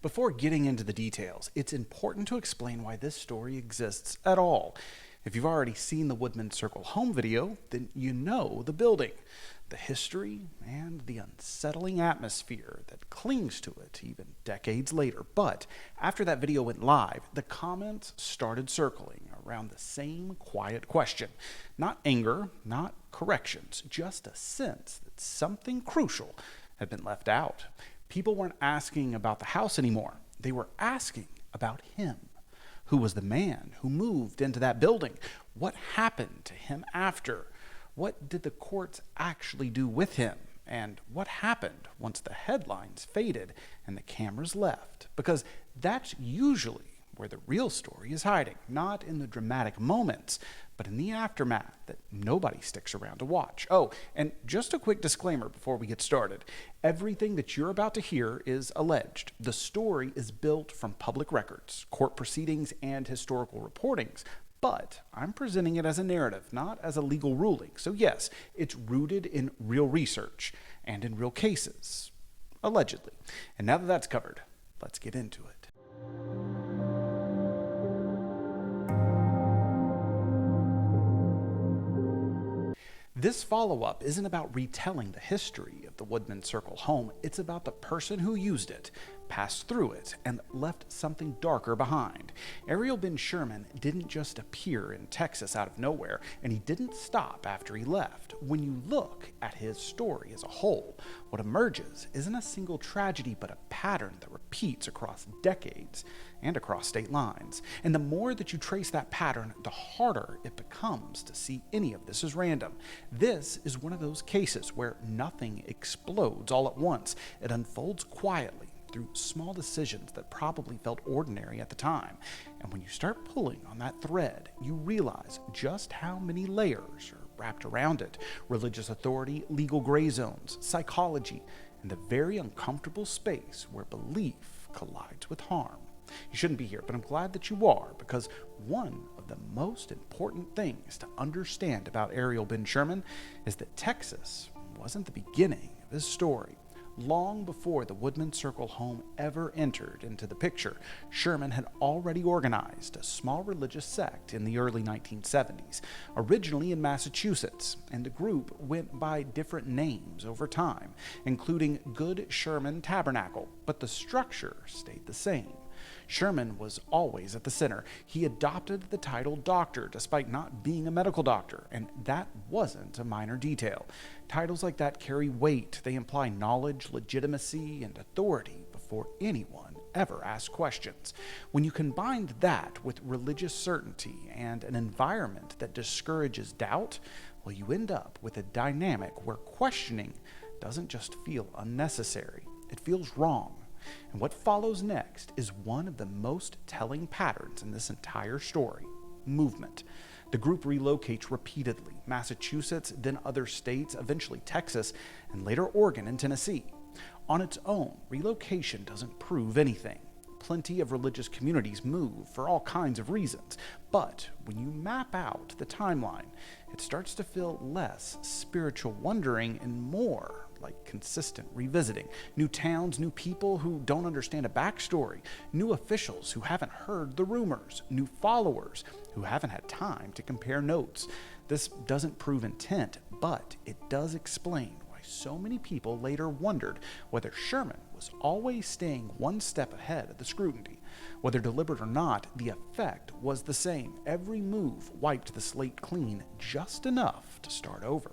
Before getting into the details, it's important to explain why this story exists at all. If you've already seen the Woodmen Circle home video, then you know the building, the history, and the unsettling atmosphere that clings to it even decades later. But after that video went live, the comments started circling around the same quiet question. Not anger, not corrections, just a sense that something crucial had been left out. People weren't asking about the house anymore. They were asking about him. Who was the man who moved into that building? What happened to him after? What did the courts actually do with him? And what happened once the headlines faded and the cameras left? Because that's usually where the real story is hiding, not in the dramatic moments, but in the aftermath that nobody sticks around to watch. Oh, and just a quick disclaimer before we get started. Everything that you're about to hear is alleged. The story is built from public records, court proceedings, and historical reportings. But I'm presenting it as a narrative, not as a legal ruling. So yes, it's rooted in real research and in real cases, allegedly. And now that that's covered, let's get into it. This follow-up isn't about retelling the history of the Woodmen Circle home. It's about the person who used it, passed through it, and left something darker behind. Ariel Ben Sherman didn't just appear in Texas out of nowhere, and he didn't stop after he left. When you look at his story as a whole, what emerges isn't a single tragedy, but a pattern that repeats across decades and across state lines. And the more that you trace that pattern, the harder it becomes to see any of this as random. This is one of those cases where nothing explodes all at once. It unfolds quietly through small decisions that probably felt ordinary at the time. And when you start pulling on that thread, you realize just how many layers are wrapped around it. Religious authority, legal gray zones, psychology, and the very uncomfortable space where belief collides with harm. You shouldn't be here, but I'm glad that you are, because one of the most important things to understand about Ariel Ben Sherman is that Texas wasn't the beginning of his story. Long before the Woodmen Circle home ever entered into the picture, Sherman had already organized a small religious sect in the early 1970s, originally in Massachusetts, and the group went by different names over time, including Good Sherman Tabernacle, but the structure stayed the same. Sherman was always at the center. He adopted the title doctor despite not being a medical doctor, and that wasn't a minor detail. Titles like that carry weight. They imply knowledge, legitimacy, and authority before anyone ever asks questions. When you combine that with religious certainty and an environment that discourages doubt, well, you end up with a dynamic where questioning doesn't just feel unnecessary, it feels wrong. And what follows next is one of the most telling patterns in this entire story: movement. The group relocates repeatedly: Massachusetts, then other states, eventually Texas, and later Oregon and Tennessee. On its own, relocation doesn't prove anything. Plenty of religious communities move for all kinds of reasons, but when you map out the timeline, it starts to feel less spiritual wandering and more like consistent revisiting. New towns, new people who don't understand a backstory, new officials who haven't heard the rumors, new followers who haven't had time to compare notes. This doesn't prove intent, but it does explain why so many people later wondered whether Sherman was always staying one step ahead of the scrutiny. Whether deliberate or not, the effect was the same. Every move wiped the slate clean just enough to start over.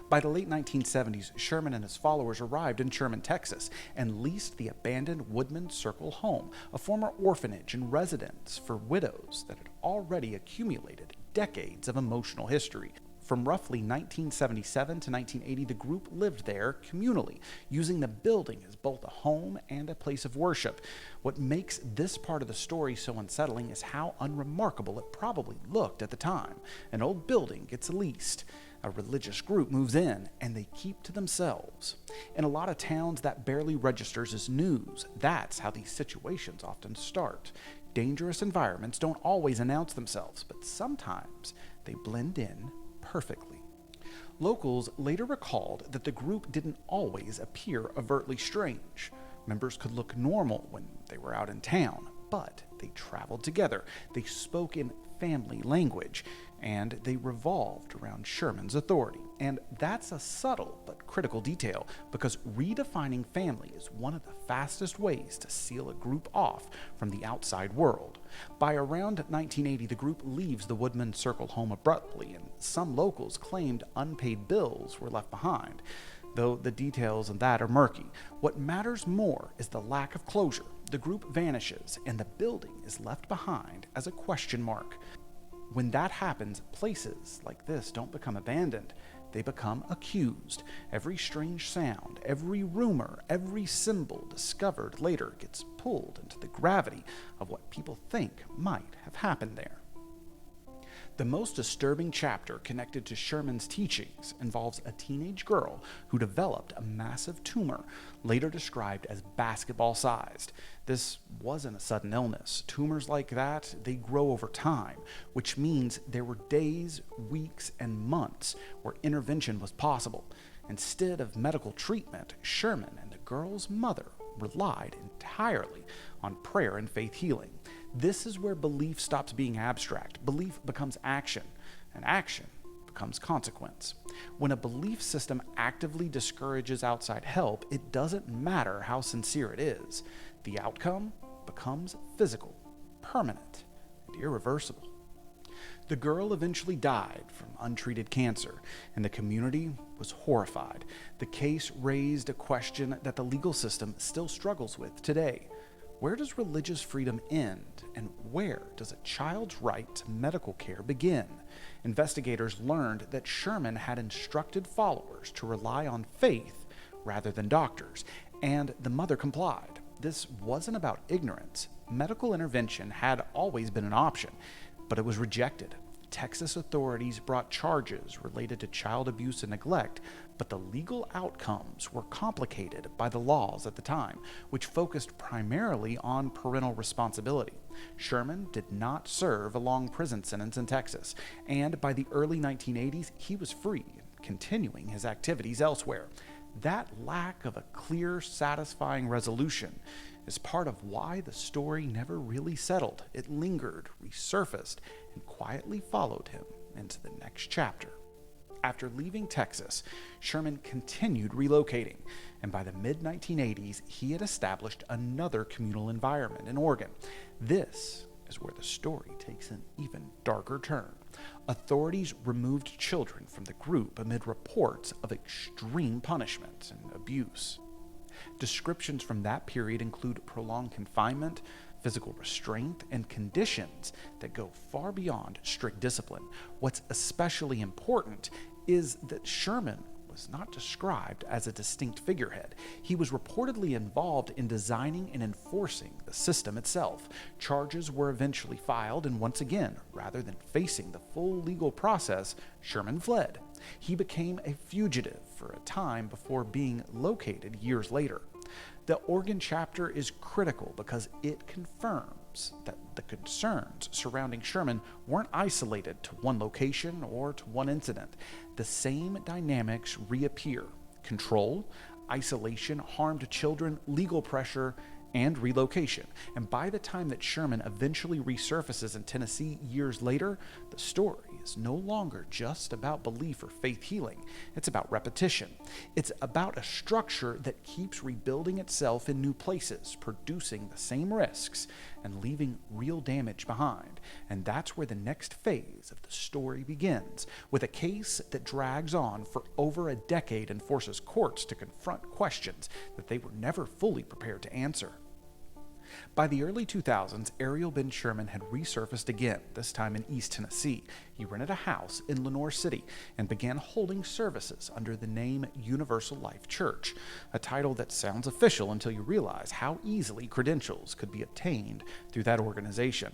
By the late 1970s, Sherman and his followers arrived in Sherman, Texas, and leased the abandoned Woodmen Circle home, a former orphanage and residence for widows that had already accumulated decades of emotional history. From roughly 1977 to 1980, the group lived there communally, using the building as both a home and a place of worship. What makes this part of the story so unsettling is how unremarkable it probably looked at the time. An old building gets leased, a religious group moves in, and they keep to themselves. In a lot of towns, that barely registers as news. That's how these situations often start. Dangerous environments don't always announce themselves, but sometimes they blend in perfectly. Locals later recalled that the group didn't always appear overtly strange. Members could look normal when they were out in town, but they traveled together, they spoke in family language, and they revolved around Sherman's authority. And that's a subtle but critical detail, because redefining family is one of the fastest ways to seal a group off from the outside world. By around 1980, the group leaves the Woodmen circle home abruptly, and some locals claimed unpaid bills were left behind, though the details of that are murky. What matters more is the lack of closure. The group vanishes, and the building is left behind as a question mark. When that happens, places like this don't become abandoned. They become accused. Every strange sound, every rumor, every symbol discovered later gets pulled into the gravity of what people think might have happened there. The most disturbing chapter connected to Sherman's teachings involves a teenage girl who developed a massive tumor, later described as basketball-sized. This wasn't a sudden illness. Tumors like that, they grow over time, which means there were days, weeks, and months where intervention was possible. Instead of medical treatment, Sherman and the girl's mother relied entirely on prayer and faith healing. This is where belief stops being abstract. Belief becomes action, and action becomes consequence. When a belief system actively discourages outside help, it doesn't matter how sincere it is. The outcome becomes physical, permanent, and irreversible. The girl eventually died from untreated cancer, and the community was horrified. The case raised a question that the legal system still struggles with today. Where does religious freedom end, and where does a child's right to medical care begin? Investigators learned that Sherman had instructed followers to rely on faith rather than doctors, and the mother complied. This wasn't about ignorance. Medical intervention had always been an option, but it was rejected. Texas authorities brought charges related to child abuse and neglect, but the legal outcomes were complicated by the laws at the time, which focused primarily on parental responsibility. Sherman did not serve a long prison sentence in Texas, and by the early 1980s, he was free, continuing his activities elsewhere. That lack of a clear, satisfying resolution is part of why the story never really settled. It lingered, resurfaced, and quietly followed him into the next chapter. After leaving Texas, Sherman continued relocating, and by the mid-1980s, he had established another communal environment in Oregon. This is where the story takes an even darker turn. Authorities removed children from the group amid reports of extreme punishment and abuse. Descriptions from that period include prolonged confinement, physical restraint, and conditions that go far beyond strict discipline. What's especially important is that Sherman was not described as a distinct figurehead. He was reportedly involved in designing and enforcing the system itself. Charges were eventually filed, and once again, rather than facing the full legal process, Sherman fled. He became a fugitive for a time before being located years later. The Oregon chapter is critical because it confirms that the concerns surrounding Sherman weren't isolated to one location or to one incident. The same dynamics reappear: control, isolation, harmed children, legal pressure, and relocation. And by the time that Sherman eventually resurfaces in Tennessee years later, the story is no longer just about belief or faith healing. It's about repetition. It's about a structure that keeps rebuilding itself in new places, producing the same risks and leaving real damage behind. And that's where the next phase of the story begins, with a case that drags on for over a decade and forces courts to confront questions that they were never fully prepared to answer. By the early 2000s, Ariel Ben Sherman had resurfaced again, this time in East Tennessee. He rented a house in Lenoir City and began holding services under the name Universal Life Church, a title that sounds official until you realize how easily credentials could be obtained through that organization.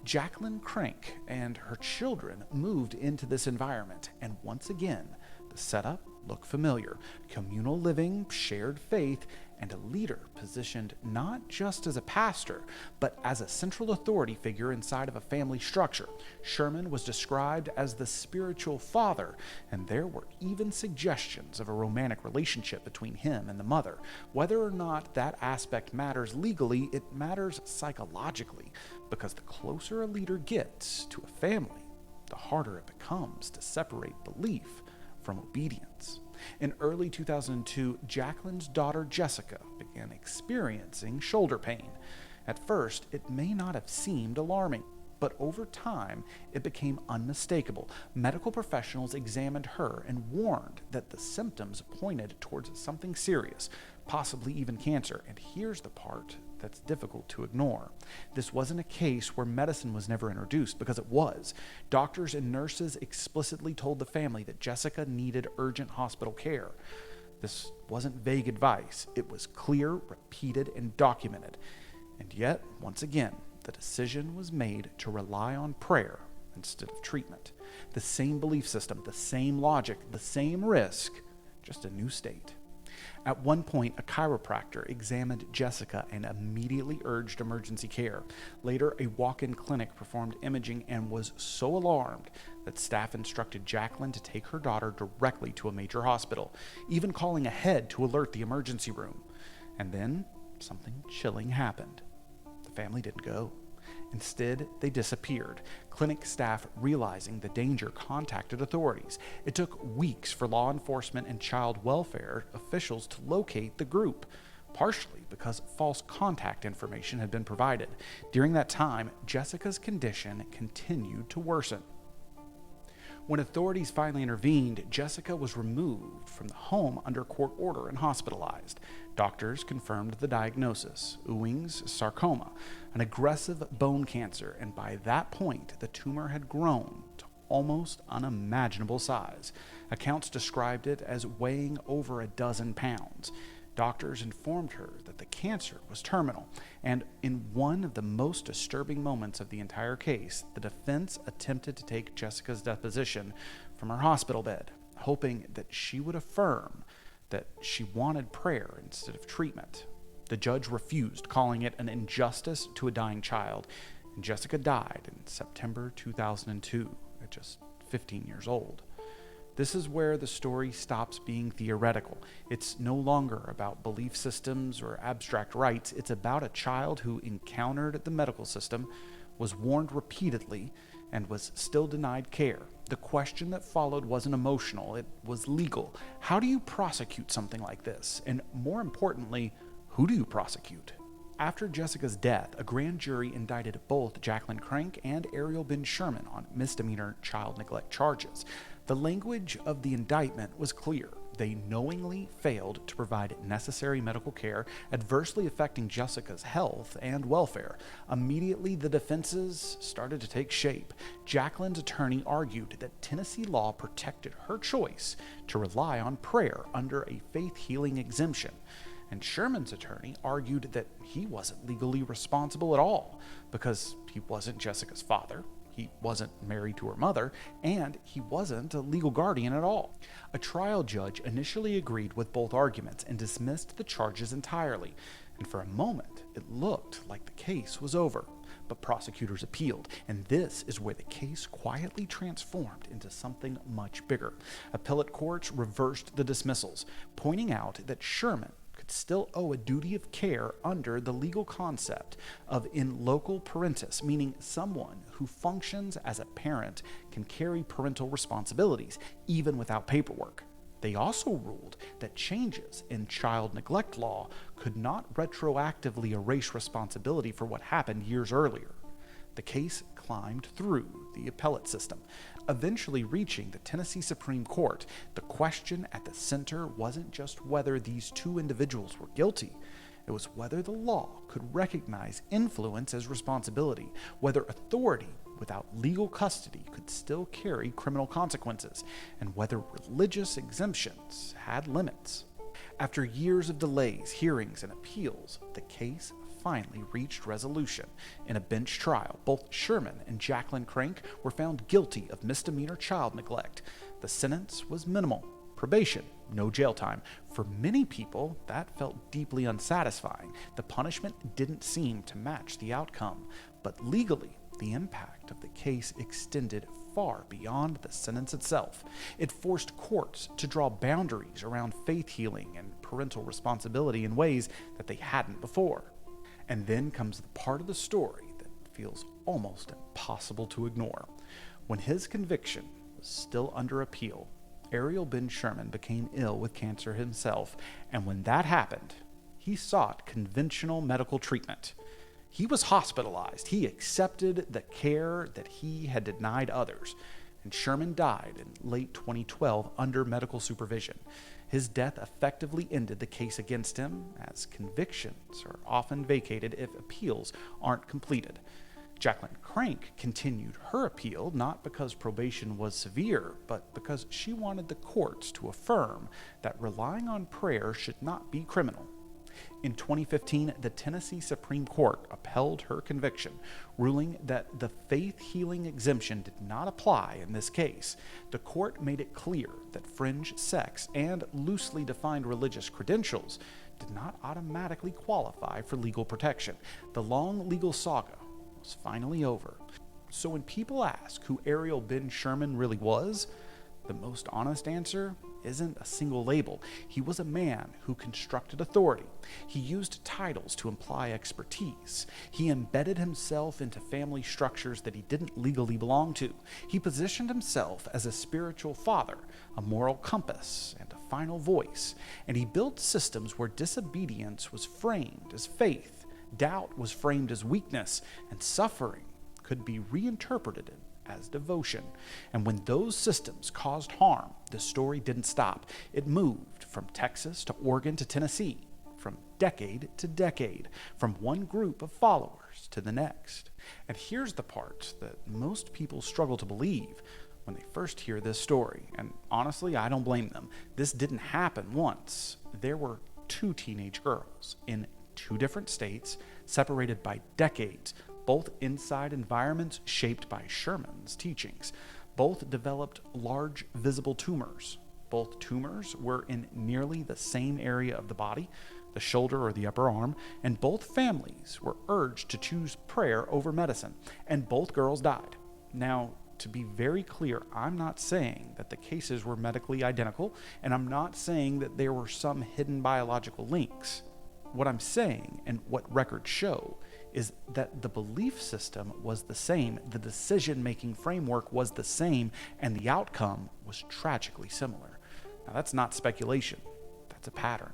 Jacqueline Crank and her children moved into this environment, and once again, the setup looked familiar: communal living, shared faith, and a leader positioned not just as a pastor, but as a central authority figure inside of a family structure. Sherman was described as the spiritual father, and there were even suggestions of a romantic relationship between him and the mother. Whether or not that aspect matters legally, it matters psychologically, because the closer a leader gets to a family, the harder it becomes to separate belief from obedience. In early 2002, Jacqueline's daughter Jessica began experiencing shoulder pain. At first, it may not have seemed alarming, but over time, it became unmistakable. Medical professionals examined her and warned that the symptoms pointed towards something serious, possibly even cancer. And here's the part that's difficult to ignore. This wasn't a case where medicine was never introduced, because it was. Doctors and nurses explicitly told the family that Jessica needed urgent hospital care. This wasn't vague advice. It was clear, repeated, and documented. And yet, once again, the decision was made to rely on prayer instead of treatment. The same belief system, the same logic, the same risk, just a new state. At one point, a chiropractor examined Jessica and immediately urged emergency care. Later, a walk-in clinic performed imaging and was so alarmed that staff instructed Jacqueline to take her daughter directly to a major hospital, even calling ahead to alert the emergency room. And then, something chilling happened. The family didn't go. Instead, they disappeared. Clinic staff, realizing the danger, contacted authorities. It took weeks for law enforcement and child welfare officials to locate the group, partially because false contact information had been provided. During that time, Jessica's condition continued to worsen. When authorities finally intervened, Jessica was removed from the home under court order and hospitalized. Doctors confirmed the diagnosis: Ewing's sarcoma, an aggressive bone cancer, and by that point, the tumor had grown to almost unimaginable size. Accounts described it as weighing over a dozen pounds. Doctors informed her that the cancer was terminal, and in one of the most disturbing moments of the entire case, the defense attempted to take Jessica's deposition from her hospital bed, hoping that she would affirm that she wanted prayer instead of treatment. The judge refused, calling it an injustice to a dying child, and Jessica died in September 2002 at just 15 years old. This is where the story stops being theoretical. It's no longer about belief systems or abstract rights. It's about a child who encountered the medical system, was warned repeatedly, and was still denied care. The question that followed wasn't emotional, it was legal. How do you prosecute something like this? And more importantly, who do you prosecute? After Jessica's death, a grand jury indicted both Jacqueline Crank and Ariel Ben Sherman on misdemeanor child neglect charges. The language of the indictment was clear. They knowingly failed to provide necessary medical care, adversely affecting Jessica's health and welfare. Immediately, the defenses started to take shape. Jacqueline's attorney argued that Tennessee law protected her choice to rely on prayer under a faith-healing exemption. And Sherman's attorney argued that he wasn't legally responsible at all because he wasn't Jessica's father, he wasn't married to her mother, and he wasn't a legal guardian at all. A trial judge initially agreed with both arguments and dismissed the charges entirely. And for a moment, it looked like the case was over. But prosecutors appealed, and this is where the case quietly transformed into something much bigger. Appellate courts reversed the dismissals, pointing out that Sherman could still owe a duty of care under the legal concept of in loco parentis, meaning someone who functions as a parent can carry parental responsibilities, even without paperwork. They also ruled that changes in child neglect law could not retroactively erase responsibility for what happened years earlier. The case climbed through the appellate system, eventually reaching the Tennessee Supreme Court. The question at the center wasn't just whether these two individuals were guilty. It was whether the law could recognize influence as responsibility, whether authority without legal custody could still carry criminal consequences, and whether religious exemptions had limits. After years of delays, hearings, and appeals, the case finally reached resolution. In a bench trial, both Sherman and Jacqueline Crank were found guilty of misdemeanor child neglect. The sentence was minimal, probation, no jail time. For many people, that felt deeply unsatisfying. The punishment didn't seem to match the outcome. But legally, the impact of the case extended far beyond the sentence itself. It forced courts to draw boundaries around faith healing and parental responsibility in ways that they hadn't before. And then comes the part of the story that feels almost impossible to ignore. When his conviction was still under appeal, Ariel Ben Sherman became ill with cancer himself, and when that happened, he sought conventional medical treatment. He was hospitalized. He accepted the care that he had denied others, and Sherman died in late 2012 under medical supervision. His death effectively ended the case against him, as convictions are often vacated if appeals aren't completed. Jacqueline Crank continued her appeal not because probation was severe, but because she wanted the courts to affirm that relying on prayer should not be criminal. In 2015, the Tennessee Supreme Court upheld her conviction, ruling that the faith healing exemption did not apply in this case. The court made it clear that fringe sects and loosely defined religious credentials did not automatically qualify for legal protection. The long legal saga was finally over. So when people ask who Ariel Ben Sherman really was, the most honest answer isn't a single label. He was a man who constructed authority. He used titles to imply expertise. He embedded himself into family structures that he didn't legally belong to. He positioned himself as a spiritual father, a moral compass, and a final voice. And he built systems where disobedience was framed as faith, doubt was framed as weakness, and suffering could be reinterpreted as devotion. And when those systems caused harm, the story didn't stop. It moved from Texas to Oregon to Tennessee, from decade to decade, from one group of followers to the next. And here's the part that most people struggle to believe when they first hear this story. And honestly, I don't blame them. This didn't happen once. There were two teenage girls in two different states, separated by decades, both inside environments shaped by Sherman's teachings. Both developed large visible tumors. Both tumors were in nearly the same area of the body, the shoulder or the upper arm, and both families were urged to choose prayer over medicine, and both girls died. Now, to be very clear, I'm not saying that the cases were medically identical, and I'm not saying that there were some hidden biological links. What I'm saying, and what records show, is that the belief system was the same, the decision-making framework was the same, and the outcome was tragically similar. Now, that's not speculation. That's a pattern.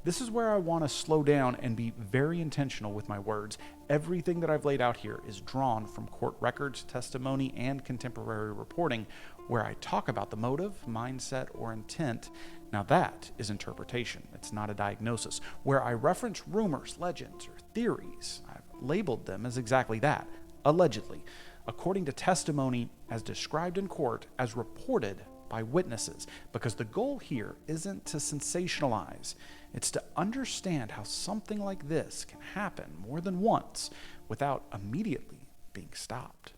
This is where I want to slow down and be very intentional with my words. Everything that I've laid out here is drawn from court records, testimony, and contemporary reporting, where I talk about the motive, mindset, or intent. Now that is interpretation. It's not a diagnosis. Where I reference rumors, legends, or theories, I've labeled them as exactly that, allegedly, according to testimony as described in court, as reported by witnesses, because the goal here isn't to sensationalize. It's to understand how something like this can happen more than once without immediately being stopped.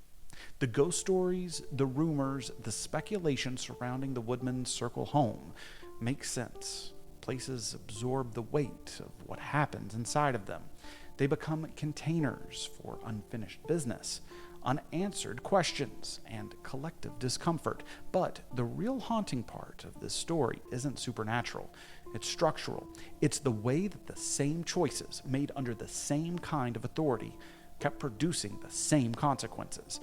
The ghost stories, the rumors, the speculation surrounding the Woodmen circle home make sense. Places absorb the weight of what happens inside of them. They become containers for unfinished business, unanswered questions, and collective discomfort. But the real haunting part of this story isn't supernatural. It's structural. It's the way that the same choices made under the same kind of authority kept producing the same consequences.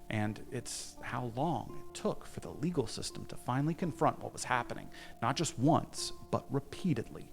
And it's how long it took for the legal system to finally confront what was happening, not just once, but repeatedly.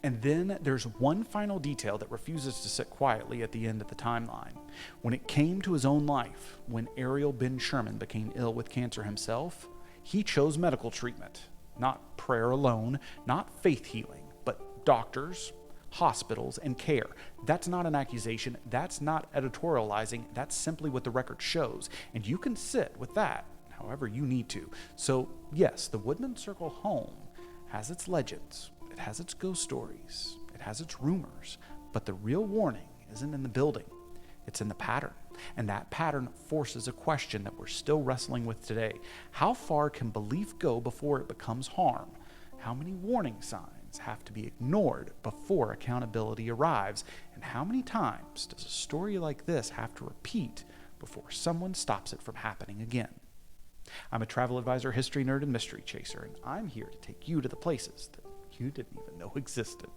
And then there's one final detail that refuses to sit quietly at the end of the timeline. When it came to his own life, when Ariel Ben Sherman became ill with cancer himself, he chose medical treatment, not prayer alone, not faith healing, but doctors, hospitals, and care. That's not an accusation. That's not editorializing. That's simply what the record shows. And you can sit with that however you need to. So yes, the Woodmen Circle home has its legends. It has its ghost stories. It has its rumors. But the real warning isn't in the building. It's in the pattern. And that pattern forces a question that we're still wrestling with today. How far can belief go before it becomes harm? How many warning signs have to be ignored before accountability arrives? And how many times does a story like this have to repeat before someone stops it from happening again? I'm a travel advisor, history nerd, and mystery chaser, and I'm here to take you to the places that you didn't even know existed.